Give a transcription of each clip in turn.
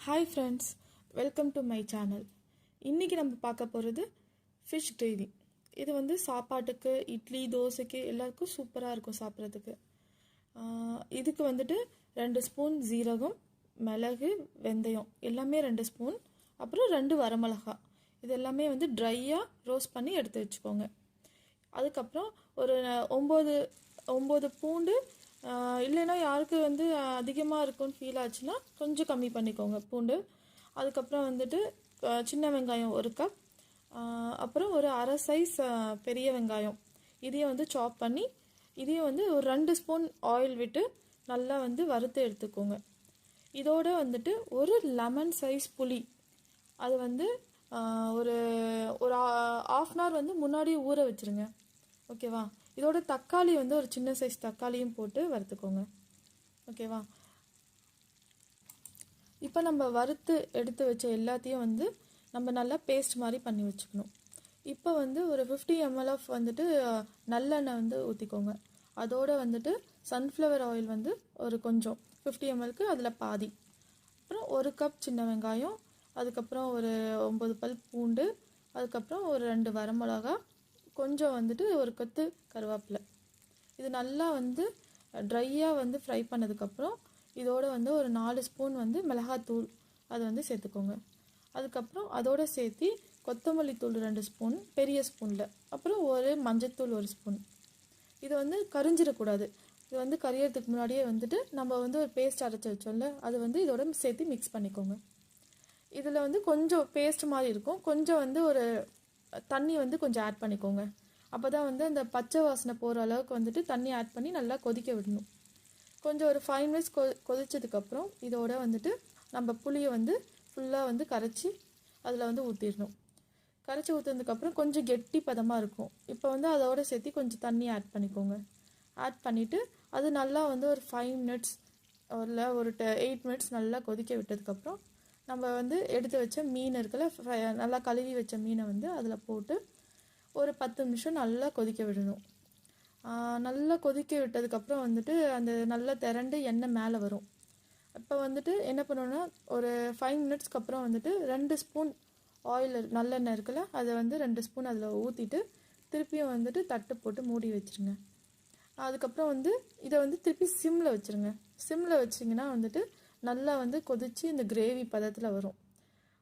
Hi friends, welcome to my channel. இன்றைக்கி நம்ம பார்க்க போகிறது ஃபிஷ் கிரேவி. இது வந்து சாப்பாட்டுக்கு, இட்லி, தோசைக்கு எல்லாருக்கும் சூப்பராக இருக்கும் சாப்பிட்றதுக்கு. இதுக்கு வந்துட்டு 2 ஸ்பூன் ஜீரகம், மிளகு, வெந்தயம் எல்லாமே 2 ஸ்பூன், அப்புறம் 2 வரமிளகா. இது எல்லாமே வந்து ட்ரையாக ரோஸ்ட் பண்ணி எடுத்து வச்சுக்கோங்க. அதுக்கப்புறம் ஒரு 9 பூண்டு, இல்லைன்னா யாருக்கு வந்து அதிகமாக இருக்கும்னு ஃபீல் ஆச்சுன்னா கொஞ்சம் கம்மி பண்ணிக்கோங்க பூண்டு. அதுக்கப்புறம் வந்துட்டு சின்ன வெங்காயம் 1 கப், அப்புறம் ஒரு அரை சைஸ் பெரிய வெங்காயம், இதையும் வந்து சாப் பண்ணி இதையும் வந்து ஒரு 2 ஸ்பூன் ஆயில் விட்டு நல்லா வந்து வறுத்து எடுத்துக்கோங்க. இதோட வந்துட்டு ஒரு லெமன் சைஸ் புளி, அது வந்து ஒரு ஒரு ½ hour வந்து முன்னாடியே ஊற வச்சுருங்க. ஓகேவா? இதோட தக்காளி வந்து ஒரு சின்ன சைஸ் தக்காளியும் போட்டு வறுத்துக்கோங்க. ஓகேவா? இப்போ நம்ம வறுத்து எடுத்து வச்ச எல்லாத்தையும் வந்து நம்ம நல்லா பேஸ்ட் மாதிரி பண்ணி வச்சுக்கணும். இப்போ வந்து ஒரு 50 ml ஆஃப் வந்துட்டு நல்லெண்ணெய் வந்து ஊற்றிக்கோங்க. அதோடு வந்துட்டு சன்ஃப்ளவர் ஆயில் வந்து ஒரு கொஞ்சம் 50 mlக்கு அதில் பாதி, அப்புறம் 1 கப் சின்ன வெங்காயம், அதுக்கப்புறம் ஒரு 9 பல் பூண்டு, அதுக்கப்புறம் ஒரு 2 வரமிளகா, கொஞ்சம் வந்துட்டு ஒரு கொத்து கருவேப்பிலை. இது நல்லா வந்து ட்ரையாக வந்து ஃப்ரை பண்ணதுக்கப்புறம் இதோடு வந்து ஒரு 4 ஸ்பூன் வந்து மிளகாத்தூள் அதை வந்து சேர்த்துக்கோங்க. அதுக்கப்புறம் அதோடு சேர்த்து கொத்தமல்லி தூள் 2 ஸ்பூன் பெரிய ஸ்பூனில், அப்புறம் ஒரு மஞ்சத்தூள் 1 ஸ்பூன். இது வந்து கரிஞ்சிடக்கூடாது. இது வந்து கரியறதுக்கு முன்னாடியே வந்துட்டு நம்ம வந்து ஒரு பேஸ்ட் அரைச்சி வச்சோம்ல, அது வந்து இதோட சேர்த்து மிக்ஸ் பண்ணிக்கோங்க. இதில் வந்து கொஞ்சம் பேஸ்ட் மாதிரி இருக்கும், கொஞ்சம் வந்து ஒரு தண்ணி வந்து கொஞ்சம் ஆட் பண்ணிக்கோங்க. அப்போ தான் வந்து அந்த பச்சை வாசனை போகிற அளவுக்கு வந்துட்டு தண்ணி ஆட் பண்ணி நல்லா கொதிக்க விடணும். கொஞ்சம் ஒரு 5 மினிட்ஸ் கொதிச்சதுக்கப்புறம் இதோட வந்துட்டு நம்ம புளியை வந்து ஃபுல்லாக வந்து கரைச்சி அதில் வந்து ஊற்றிடணும். கரைச்சி ஊற்றுனதுக்கப்புறம் கொஞ்சம் கெட்டி பதமாக இருக்கும். இப்போ வந்து அதோடு சேர்த்து கொஞ்சம் தண்ணி ஆட் பண்ணிக்கோங்க. ஆட் பண்ணிவிட்டு அது நல்லா வந்து ஒரு 5 மினிட்ஸ் இல்லை ஒரு 8 மினிட்ஸ் நல்லா கொதிக்க விட்டதுக்கப்புறம் நம்ம வந்து எடுத்து வச்ச மீன் இருக்குல்ல, நல்லா கழுவி வச்ச மீனை வந்து அதில் போட்டு ஒரு 10 நிமிஷம் நல்லா கொதிக்க விடணும். நல்லா கொதிக்க விட்டதுக்கப்புறம் வந்துட்டு அந்த நல்லா திரண்டு எண்ணெய் மேலே வரும். இப்போ வந்துட்டு என்ன பண்ணணும்னா ஒரு 5 மினிட்ஸ்க்கு அப்புறம் வந்துட்டு 2 ஸ்பூன் ஆயில் நல்லெண்ணெய் இருக்குல்ல, அதை வந்து 2 ஸ்பூன் அதில் ஊற்றிட்டு திருப்பியும் வந்துட்டு தட்டு போட்டு மூடி வச்சுருங்க. அதுக்கப்புறம் வந்து இதை வந்து திருப்பி சிம்மில் வச்சுருங்க. சிம்மில் வச்சிங்கன்னா வந்துட்டு நல்லா வந்து கொதித்து இந்த கிரேவி பதத்தில் வரும்.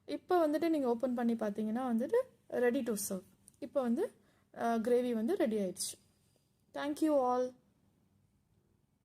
இப்போ வந்துட்டு நீங்கள் ஓப்பன் பண்ணி பார்த்தீங்கன்னா வந்துட்டு ரெடி டு சர்வ். இப்போ வந்து கிரேவி வந்து ரெடி ஆயிடுச்சு. Thank you all.